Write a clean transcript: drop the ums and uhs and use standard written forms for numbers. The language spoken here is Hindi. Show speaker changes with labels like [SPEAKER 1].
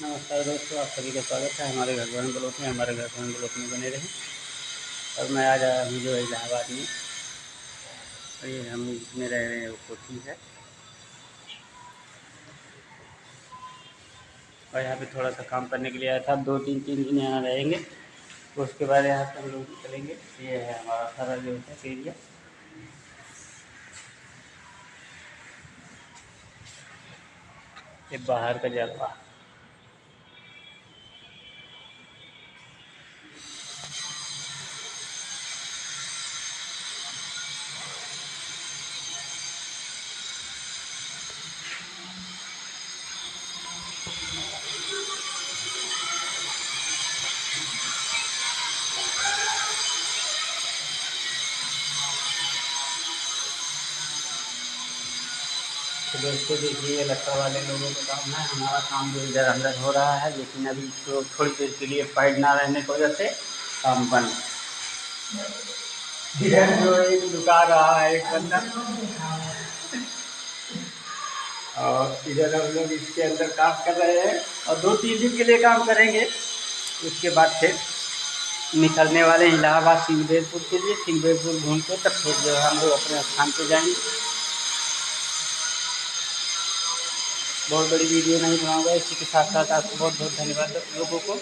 [SPEAKER 1] नमस्कार दोस्तों, आप सभी का स्वागत है हमारे घर भवन ब्लॉक में। हमारे घर भवन ब्लॉक में बने रहें। और मैं आज आया हूँ जो है इलाहाबाद में, और ये हम इसमें रह रहे हैं वो कोठी है। और यहाँ पे थोड़ा सा काम करने के लिए आया था। 2-3 दिन यहाँ रहेंगे, उसके बाद यहाँ से हम लोग निकलेंगे। ये है हमारा सारा जो है एरिया। ये बाहर का जलवा। तो दोस्तों देखिए, ये लक्कड़ वाले लोगों का काम है। हमारा काम जो इधर अंदर हो रहा है, लेकिन अभी तो थोड़ी देर के लिए पाइप ना रहने की वजह से काम बंद। इधर जो एक लुका रहा है एक बंदा, और इधर हम लोग इसके अंदर काम कर रहे हैं। और 2-3 दिन के लिए काम करेंगे, उसके बाद फिर निकलने वाले हैं इलाहाबाद सिंहदेवपुर के लिए। सिंहदेवपुर घूम के तब फिर जो है हम लोग अपने स्थान पे जाएंगे। बहुत बड़ी वीडियो नहीं बनाऊंगा, इसी के साथ साथ आपको बहुत बहुत धन्यवाद लोगों को।